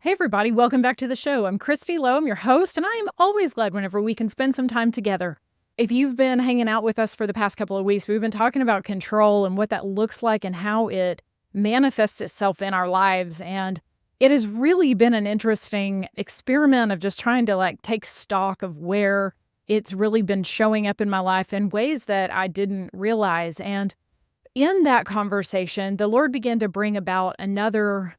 Hey, everybody, welcome back to the show. I'm Kristi Lowe, I'm your host, and I am always glad whenever we can spend some time together. If you've been hanging out with us for the past couple of weeks, we've been talking about control and what that looks like and how it manifests itself in our lives. And it has really been an interesting experiment of just trying to take stock of where it's really been showing up in my life in ways that I didn't realize. And in that conversation, the Lord began to bring about another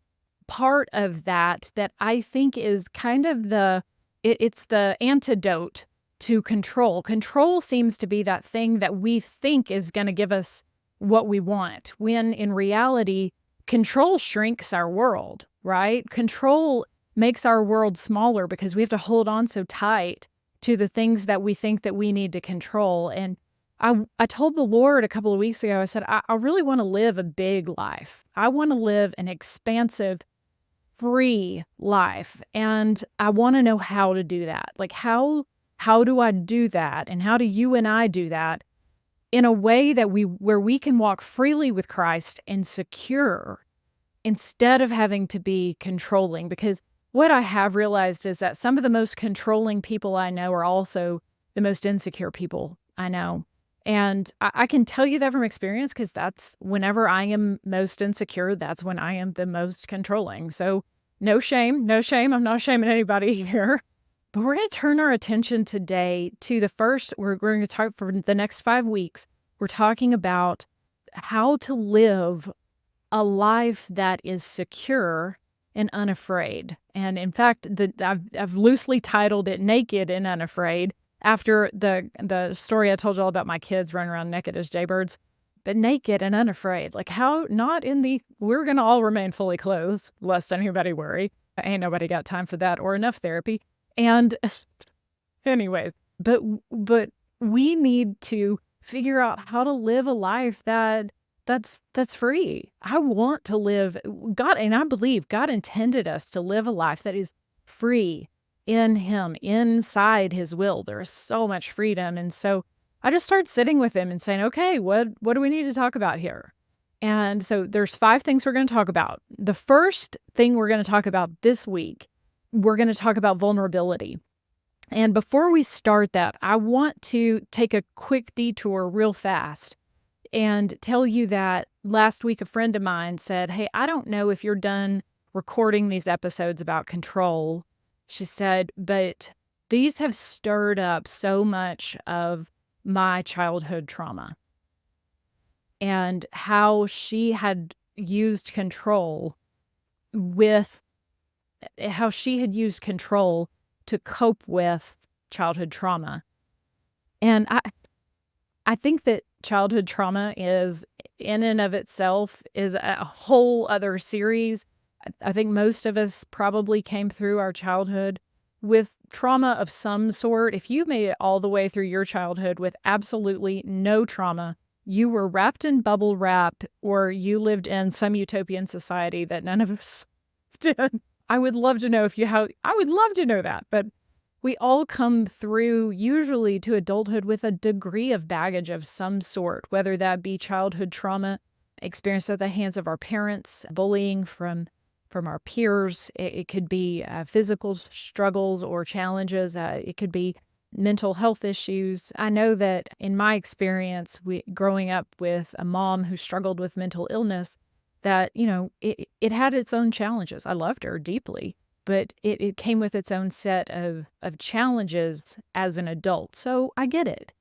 part of that I think is kind of it's the antidote to control. Control seems to be that thing that we think is going to give us what we want, when in reality, control shrinks our world, right? Control makes our world smaller because we have to hold on so tight to the things that we think that we need to control. And I told the Lord a couple of weeks ago, I said, I really want to live a big life. I want to live an expansive, free life. And I want to know how to do that. How do I do that? And how do you and I do that in a way that where we can walk freely with Christ and secure instead of having to be controlling? Because what I have realized is that some of the most controlling people I know are also the most insecure people I know. And I can tell you that from experience, because that's whenever I am most insecure, that's when I am the most controlling. So no shame, no shame. I'm not shaming anybody here. But we're going to turn our attention today to we're going to talk for the next 5 weeks. We're talking about how to live a life that is secure and unafraid. And in fact, I've loosely titled it Naked and Unafraid, after the story I told you all about my kids running around naked as jaybirds, but naked and unafraid. We're going to all remain fully clothed, lest anybody worry. Ain't nobody got time for that or enough therapy. And anyway, but we need to figure out how to live a life that's free. I want to live God, and I believe God intended us to live a life that is free in Him, inside His will. There's so much freedom. And so I just started sitting with Him and saying, okay, what do we need to talk about here? And so there's 5 things we're going to talk about. The first thing we're going to talk about this week, we're going to talk about vulnerability. And before we start that, I want to take a quick detour real fast and tell you that last week a friend of mine said, hey, I don't know if you're done recording these episodes about control. She said, but these have stirred up so much of my childhood trauma and how she had used control to cope with childhood trauma. And I think that childhood trauma is in and of itself is a whole other series. I think most of us probably came through our childhood with trauma of some sort. If you made it all the way through your childhood with absolutely no trauma, you were wrapped in bubble wrap, or you lived in some utopian society that none of us did. I would love to know I would love to know that. But we all come through usually to adulthood with a degree of baggage of some sort, whether that be childhood trauma experienced at the hands of our parents, bullying from our peers. It could be physical struggles or challenges. It could be mental health issues. I know that in my experience, growing up with a mom who struggled with mental illness, that, it had its own challenges. I loved her deeply, but it came with its own set of challenges as an adult. So I get it.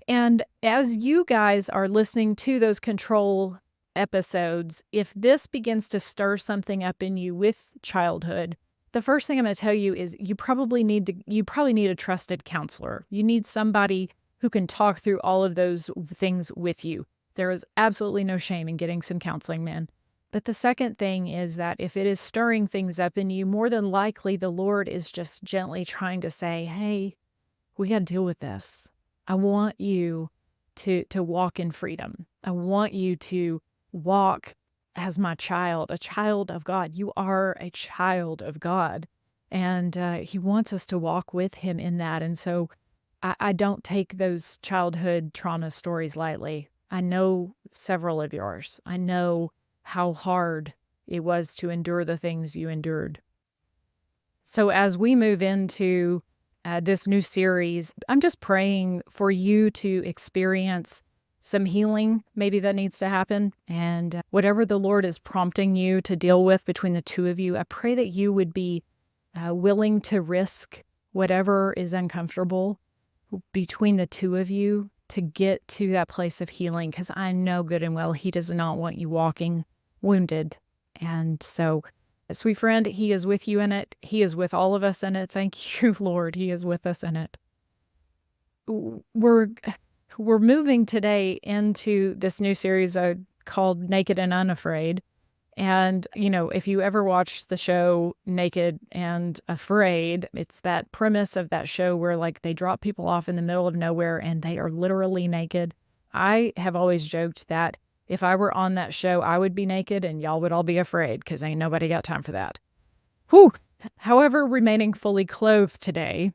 And as you guys are listening to those control episodes, if this begins to stir something up in you with childhood, the first thing I'm going to tell you is you probably need a trusted counselor. You need somebody who can talk through all of those things with you. There is absolutely no shame in getting some counseling, man. But the second thing is that if it is stirring things up in you, more than likely the Lord is just gently trying to say, hey, we got to deal with this. I want you to walk in freedom. I want you to walk as my child, a child of God. You are a child of God. And He wants us to walk with Him in that. And so I don't take those childhood trauma stories lightly. I know several of yours. I know how hard it was to endure the things you endured. So as we move into this new series, I'm just praying for you to experience some healing, maybe that needs to happen. And whatever the Lord is prompting you to deal with between the two of you, I pray that you would be willing to risk whatever is uncomfortable between the two of you to get to that place of healing, because I know good and well He does not want you walking wounded. And so, sweet friend, He is with you in it. He is with all of us in it. Thank you, Lord. He is with us in it. We're moving today into this new series called Naked and Unafraid. And, if you ever watched the show Naked and Afraid, it's that premise of that show where they drop people off in the middle of nowhere and they are literally naked. I have always joked that if I were on that show, I would be naked and y'all would all be afraid because ain't nobody got time for that. Whew. However, remaining fully clothed today,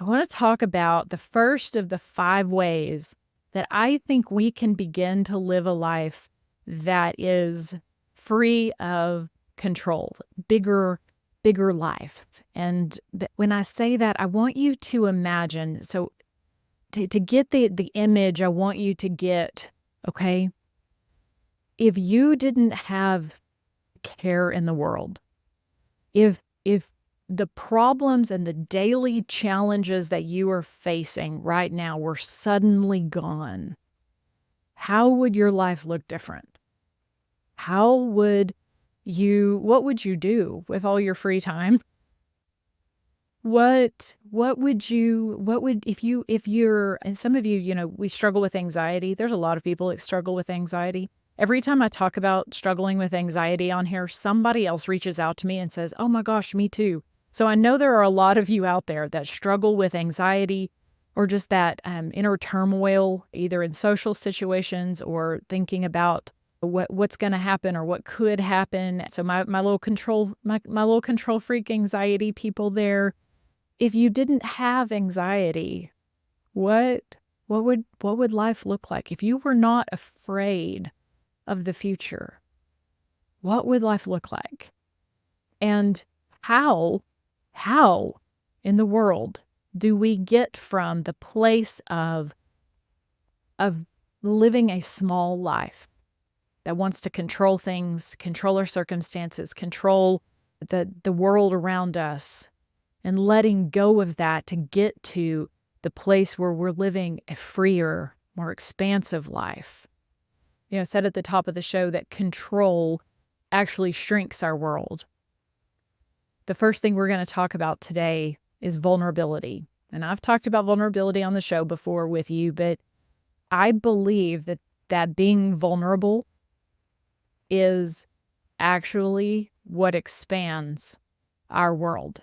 I want to talk about the first of the 5 ways that I think we can begin to live a life that is free of control, bigger life. And when I say that, I want you to imagine, so to get the image I want you to get, okay? If you didn't have care in the world, if the problems and the daily challenges that you are facing right now were suddenly gone, how would your life look different? What would you do with all your free time? And some of you, we struggle with anxiety. There's a lot of people that struggle with anxiety. Every time I talk about struggling with anxiety on here, somebody else reaches out to me and says, oh my gosh, me too. So I know there are a lot of you out there that struggle with anxiety or just that inner turmoil, either in social situations or thinking about what's going to happen or what could happen. So my little control freak anxiety people there. If you didn't have anxiety, what would life look like? If you were not afraid of the future, what would life look like? And how in the world do we get from the place of living a small life that wants to control things, control our circumstances, control the world around us, and letting go of that to get to the place where we're living a freer, more expansive life? I said at the top of the show that control actually shrinks our world. The first thing we're going to talk about today is vulnerability. And I've talked about vulnerability on the show before with you, but I believe that being vulnerable is actually what expands our world.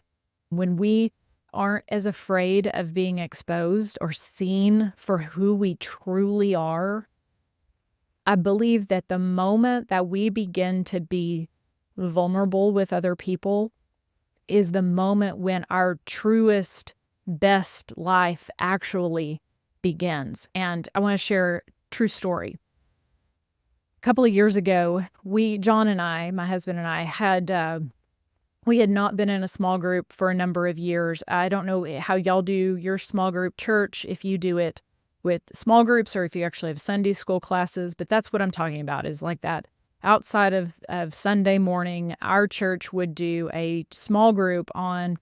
When we aren't as afraid of being exposed or seen for who we truly are, I believe that the moment that we begin to be vulnerable with other people is the moment when our truest, best life actually begins. And I want to share a true story. A couple of years ago, John and I, my husband and I, we had not been in a small group for a number of years. I don't know how y'all do your small group church, if you do it with small groups or if you actually have Sunday school classes, but that's what I'm talking about, is like that. Outside of Sunday morning, our church would do a small group on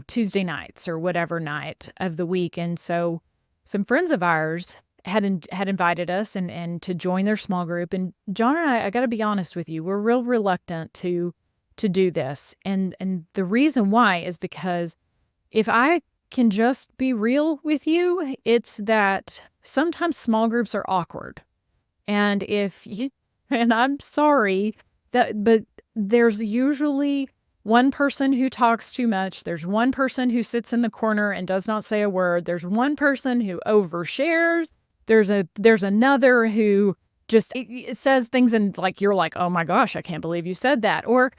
Tuesday nights or whatever night of the week. And so some friends of ours had invited us and to join their small group. And John and I got to be honest with you, we're real reluctant to do this. And the reason why is because if I can just be real with you, it's that sometimes small groups are awkward. And and I'm sorry, but there's usually one person who talks too much. There's one person who sits in the corner and does not say a word. There's one person who overshares. There's another who just it says things and you're like, oh my gosh, I can't believe you said that. Or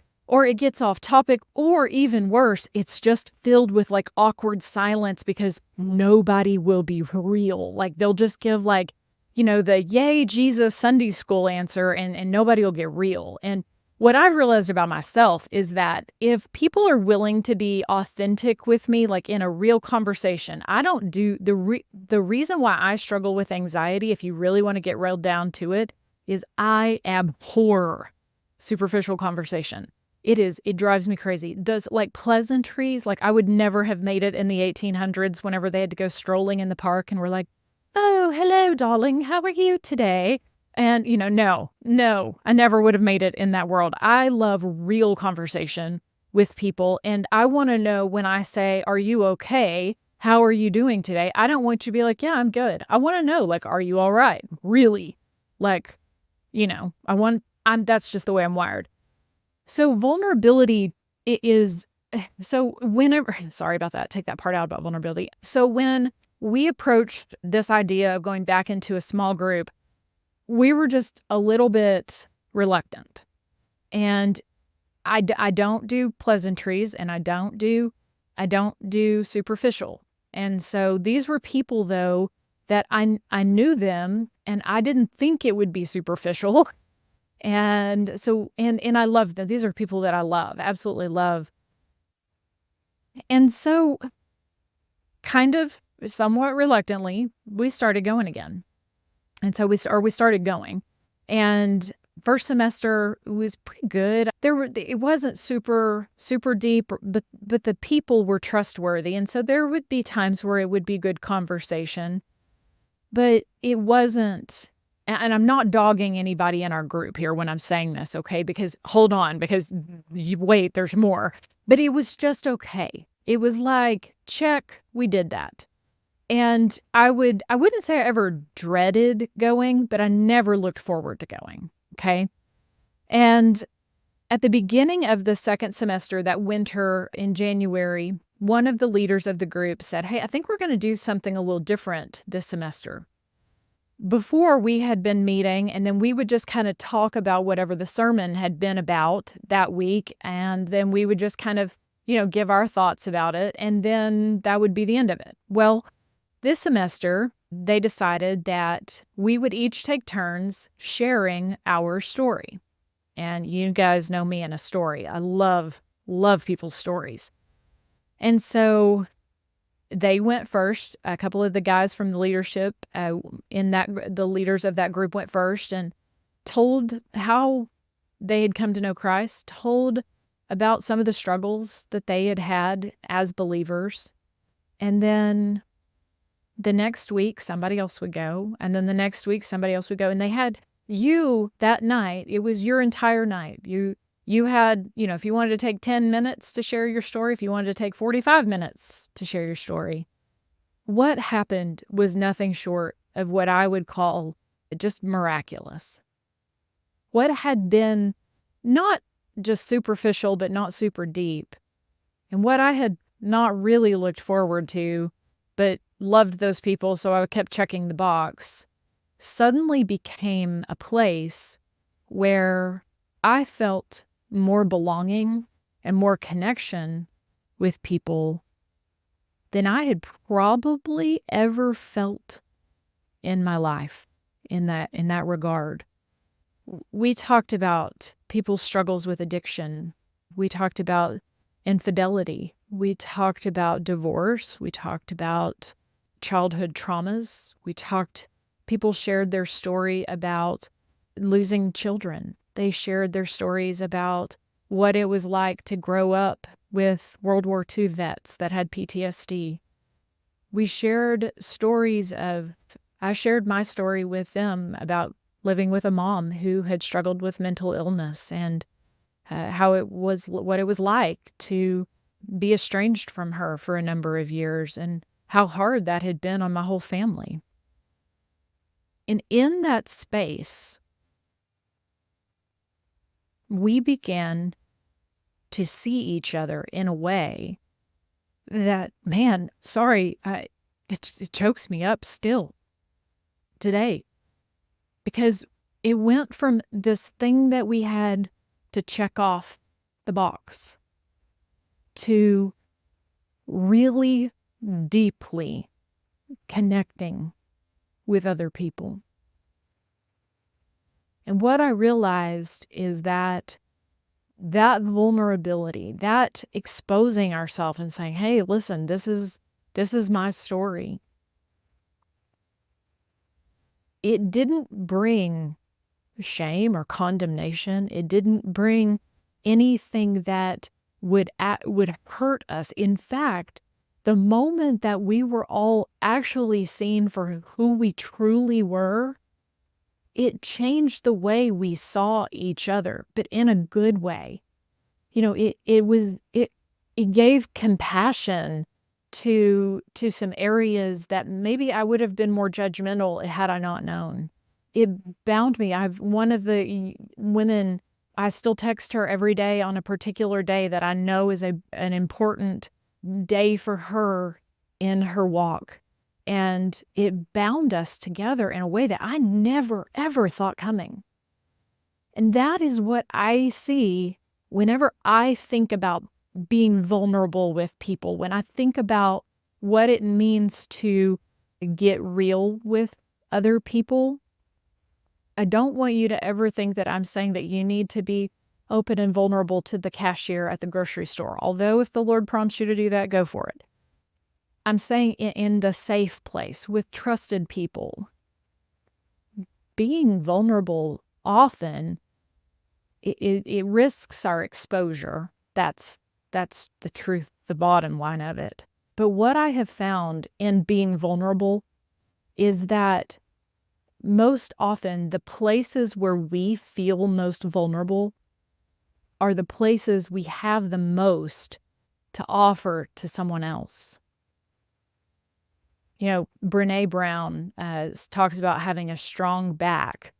it gets off topic, or even worse, it's just filled with awkward silence because nobody will be real. They'll just give the yay Jesus Sunday school answer and nobody will get real. And what I've realized about myself is that if people are willing to be authentic with me, like in a real conversation, I don't do the reason why I struggle with anxiety, if you really want to get real down to it, is I abhor superficial conversation. It drives me crazy. Does like pleasantries, like I would never have made it in the 1800s whenever they had to go strolling in the park and we're like, "Oh, hello, darling. How are you today?" And, no, I never would have made it in that world. I love real conversation with people. And I want to know when I say, "Are you okay? How are you doing today?" I don't want you to be like, "Yeah, I'm good." I want to know, like, "Are you all right?" Really? Like, that's just the way I'm wired. So vulnerability is, so whenever, sorry about that, take that part out about vulnerability. So when we approached this idea of going back into a small group, we were just a little bit reluctant. And I don't do pleasantries and I don't do superficial. And so these were people though that I knew them and I didn't think it would be superficial. And so and I love them. These are people that I love, absolutely love. And so kind of somewhat reluctantly, we started going again. And so we started going. And first semester was pretty good. It wasn't super deep, but the people were trustworthy. And so there would be times where it would be good conversation, but it wasn't, and I'm not dogging anybody in our group here when I'm saying this, okay? Because hold on, because you wait, there's more. But it was just okay. It was like, check, we did that. And I wouldn't say I ever dreaded going, but I never looked forward to going, okay? And at the beginning of the second semester, that winter in January, one of the leaders of the group said, "Hey, I think we're going to do something a little different this semester." Before, we had been meeting, and then we would just kind of talk about whatever the sermon had been about that week, and then we would just kind of, give our thoughts about it, and then that would be the end of it. Well, this semester, they decided that we would each take turns sharing our story. And you guys know me and a story. I love people's stories. And so they went first. A couple of the guys from the leadership the leaders of that group went first and told how they had come to know Christ, told about some of the struggles that they had had as believers. And then the next week, somebody else would go. And then the next week, somebody else would go. And they had you that night. It was your entire night. You had, if you wanted to take 10 minutes to share your story, if you wanted to take 45 minutes to share your story. What happened was nothing short of what I would call just miraculous. What had been not just superficial, but not super deep, and what I had not really looked forward to, but loved those people, so I kept checking the box, suddenly became a place where I felt more belonging and more connection with people than I had probably ever felt in my life in that regard. We talked about people's struggles with addiction. We talked about infidelity. We talked about divorce. We talked about childhood traumas. People shared their story about losing children. They shared their stories about what it was like to grow up with World War II vets that had PTSD. We shared I shared my story with them about living with a mom who had struggled with mental illness and what it was like to be estranged from her for a number of years and how hard that had been on my whole family. And in that space, we began to see each other in a way that, man, sorry, it chokes me up still today. Because it went from this thing that we had to check off the box to really deeply connecting with other people. And what I realized is that that vulnerability, that exposing ourselves and saying, hey, listen, this is my story. It didn't bring shame or condemnation. It didn't bring anything that would hurt us. In fact, the moment that we were all actually seen for who we truly were, it changed the way we saw each other, but in a good way. It gave compassion to some areas that maybe I would have been more judgmental had I not known. It bound me. One of the women, I still text her every day on a particular day that I know is an important day for her in her walk. And it bound us together in a way that I never, ever thought coming. And that is what I see whenever I think about being vulnerable with people, when I think about what it means to get real with other people. I don't want you to ever think that I'm saying that you need to be open and vulnerable to the cashier at the grocery store. Although if the Lord prompts you to do that, go for it. I'm saying in the safe place with trusted people. Being vulnerable often, it risks our exposure. That's the truth, the bottom line of it. But what I have found in being vulnerable is that most often the places where we feel most vulnerable are the places we have the most to offer to someone else. Brené Brown talks about having a strong back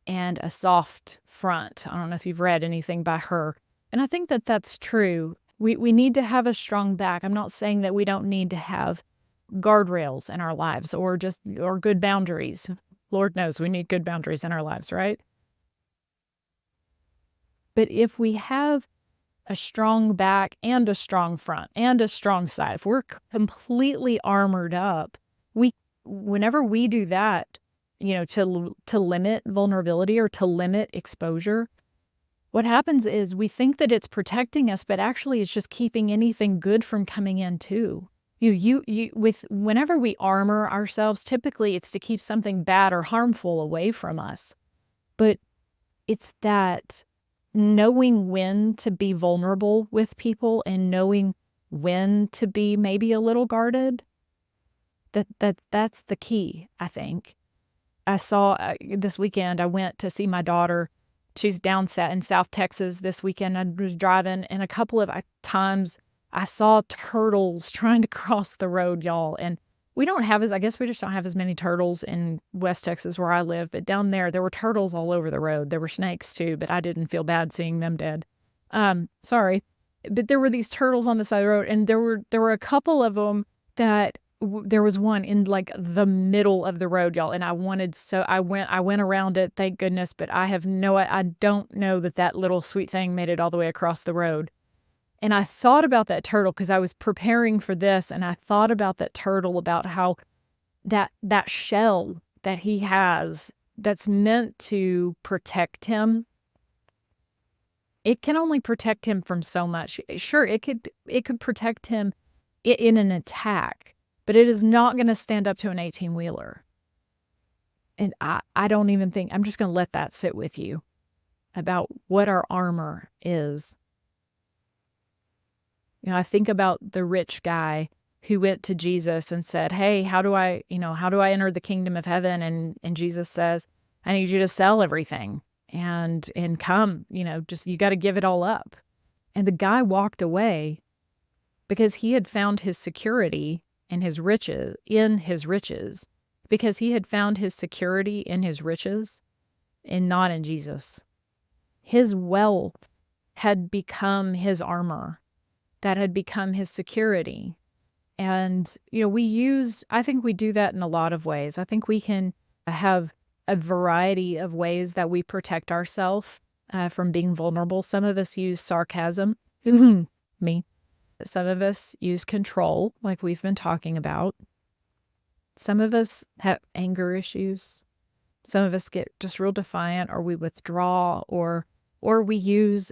and a soft front. I don't know if you've read anything by her. And I think that that's true. We need to have a strong back. I'm not saying that we don't need to have guardrails in our lives or good boundaries. Lord knows we need good boundaries in our lives, right? But if we have a strong back and a strong front and a strong side, if we're completely armored up, whenever we do that, to limit vulnerability or to limit exposure, what happens is we think that it's protecting us, but actually it's just keeping anything good from coming in too. Whenever we armor ourselves, typically it's to keep something bad or harmful away from us. But it's that knowing when to be vulnerable with people and knowing when to be maybe a little guarded, that's the key, I think. I saw this weekend, I went to see my daughter. She's down in South Texas this weekend. I was driving, and a couple of times I saw turtles trying to cross the road, y'all. And I guess we just don't have as many turtles in West Texas where I live. But down there were turtles all over the road. There were snakes too, but I didn't feel bad seeing them dead. Sorry. But there were these turtles on the side of the road, and there were a couple of them that there was one in like the middle of the road, y'all. And I went around it, thank goodness. But I don't know that little sweet thing made it all the way across the road. And I thought about that turtle because I was preparing for this, and I thought about that turtle, about how that shell that he has that's meant to protect him, it can only protect him from so much. Sure, it could protect him in an attack, but it is not going to stand up to an 18-wheeler. And I don't even think, I'm just going to let that sit with you about what our armor is. I think about the rich guy who went to Jesus and said, hey, how do I enter the kingdom of heaven? And Jesus says, I need you to sell everything and come, you got to give it all up. And the guy walked away because he had found his security in his riches, because he had found his security in his riches and not in Jesus. His wealth had become his armor. That had become his security. And, I think we do that in a lot of ways. I think we can have a variety of ways that we protect ourselves from being vulnerable. Some of us use sarcasm. Me. Some of us use control, like we've been talking about. Some of us have anger issues. Some of us get just real defiant, or we withdraw, or Or we use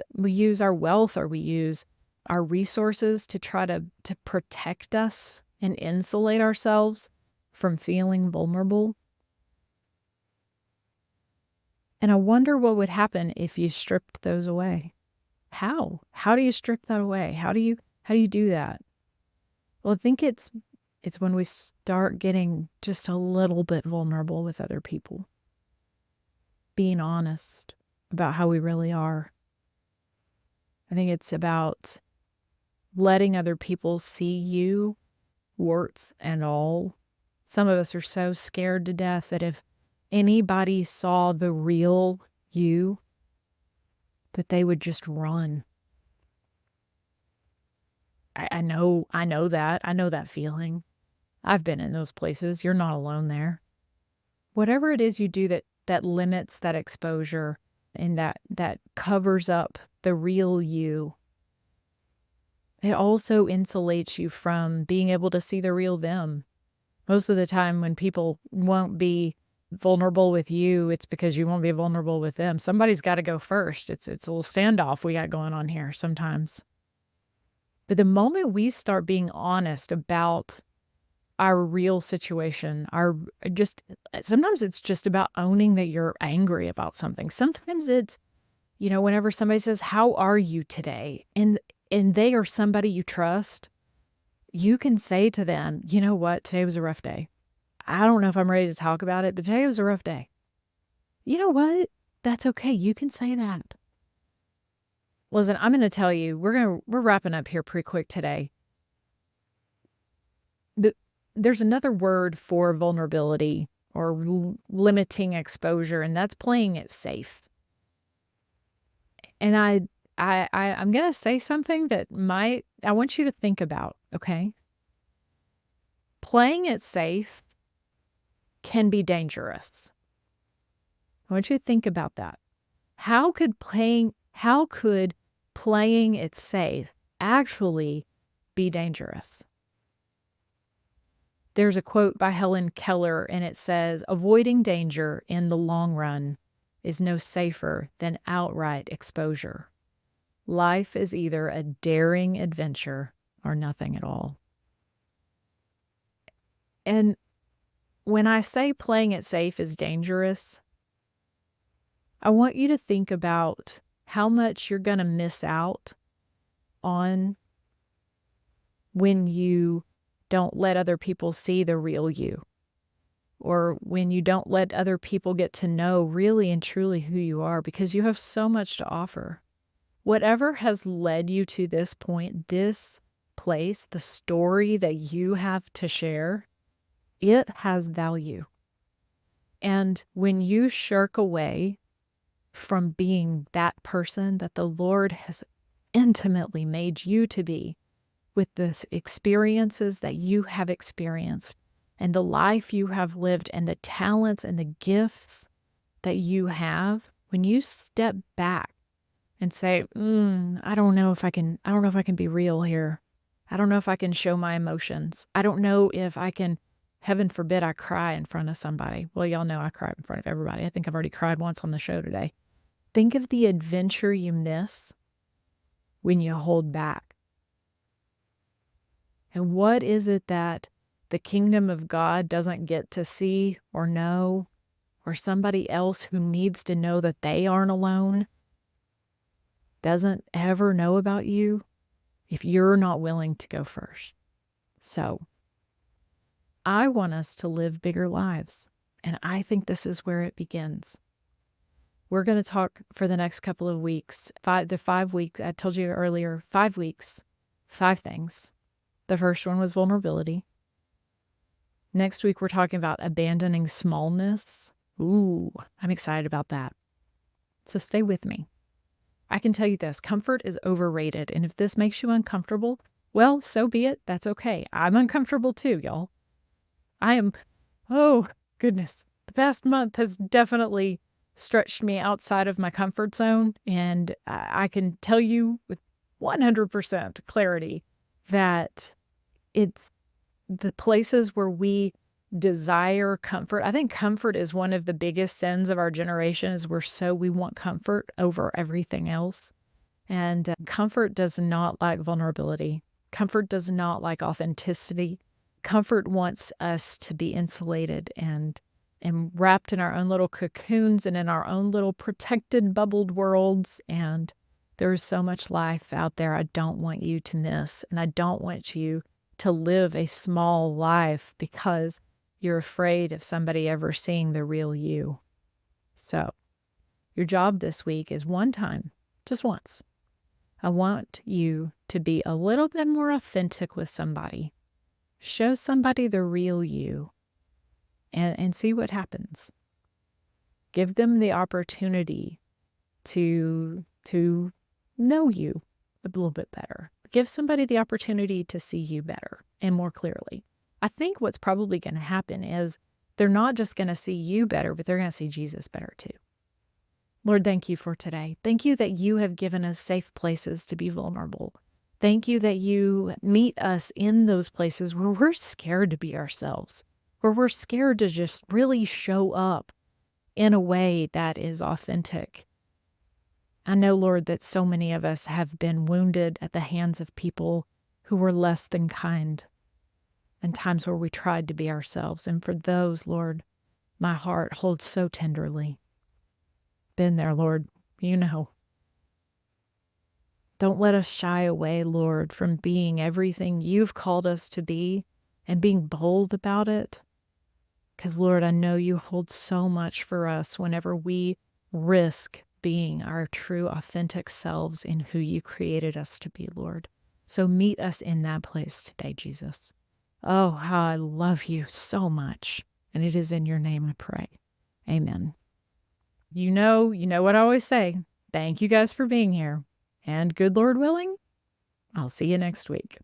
our wealth, or we use our resources to try to protect us and insulate ourselves from feeling vulnerable. And I wonder what would happen if you stripped those away. How? How do you strip that away? How do you do that? Well, I think it's when we start getting just a little bit vulnerable with other people. Being honest about how we really are. I think it's about letting other people see you, warts and all. Some of us are so scared to death that if anybody saw the real you, that they would just run. I know that. I know that feeling. I've been in those places. You're not alone there. Whatever it is you do that limits that exposure and that covers up the real you, it also insulates you from being able to see the real them. Most of the time when people won't be vulnerable with you, it's because you won't be vulnerable with them. Somebody's got to go first. It's a little standoff we got going on here sometimes. But the moment we start being honest about our real situation, sometimes it's just about owning that you're angry about something. Sometimes it's, whenever somebody says, "How are you today?" and they are somebody you trust, you can say to them, "You know what? Today was a rough day. I don't know if I'm ready to talk about it, but today was a rough day." You know what? That's okay. You can say that. Listen, I'm going to tell you, we're wrapping up here pretty quick today. There's another word for vulnerability or limiting exposure, and that's playing it safe. And I'm going to say something that I want you to think about, okay? Playing it safe can be dangerous. I want you to think about that. How could playing it safe actually be dangerous? There's a quote by Helen Keller, and it says, "Avoiding danger in the long run is no safer than outright exposure. Life is either a daring adventure or nothing at all." And when I say playing it safe is dangerous, I want you to think about how much you're going to miss out on when you don't let other people see the real you, or when you don't let other people get to know really and truly who you are, because you have so much to offer. Whatever has led you to this point, this place, the story that you have to share, it has value. And when you shirk away from being that person that the Lord has intimately made you to be, with the experiences that you have experienced and the life you have lived and the talents and the gifts that you have, when you step back and say, I don't know if I can be real here. I don't know if I can show my emotions. I don't know if I can, heaven forbid, I cry in front of somebody. Well, y'all know I cry in front of everybody. I think I've already cried once on the show today. Think of the adventure you miss when you hold back. And what is it that the kingdom of God doesn't get to see or know, or somebody else who needs to know that they aren't alone doesn't ever know about you if you're not willing to go first? So I want us to live bigger lives, and I think this is where it begins. We're going to talk for the next couple of weeks, the 5 weeks, I told you earlier, 5 weeks, 5 things. The first one was vulnerability. Next week, we're talking about abandoning smallness. Ooh, I'm excited about that. So stay with me. I can tell you this, comfort is overrated. And if this makes you uncomfortable, well, so be it. That's okay. I'm uncomfortable too, y'all. Oh, goodness. The past month has definitely stretched me outside of my comfort zone. And I can tell you with 100% clarity that it's the places where we desire comfort. I think comfort is one of the biggest sins of our generation is we want comfort over everything else. And comfort does not like vulnerability. Comfort does not like authenticity. Comfort wants us to be insulated and wrapped in our own little cocoons and in our own little protected, bubbled worlds. And there's so much life out there I don't want you to miss. And I don't want you to live a small life because you're afraid of somebody ever seeing the real you. So your job this week is one time, just once. I want you to be a little bit more authentic with somebody. Show somebody the real you and see what happens. Give them the opportunity to know you a little bit better. Give somebody the opportunity to see you better and more clearly. I think what's probably going to happen is they're not just going to see you better, but they're going to see Jesus better too. Lord, thank you for today. Thank you that you have given us safe places to be vulnerable. Thank you that you meet us in those places where we're scared to be ourselves, where we're scared to just really show up in a way that is authentic. I know, Lord, that so many of us have been wounded at the hands of people who were less than kind, and times where we tried to be ourselves. And for those, Lord, my heart holds so tenderly. Been there, Lord, you know. Don't let us shy away, Lord, from being everything you've called us to be and being bold about it. Because, Lord, I know you hold so much for us whenever we risk being our true, authentic selves in who you created us to be, Lord. So meet us in that place today, Jesus. Oh, how I love you so much. And it is in your name I pray. Amen. You know what I always say. Thank you guys for being here. And good Lord willing, I'll see you next week.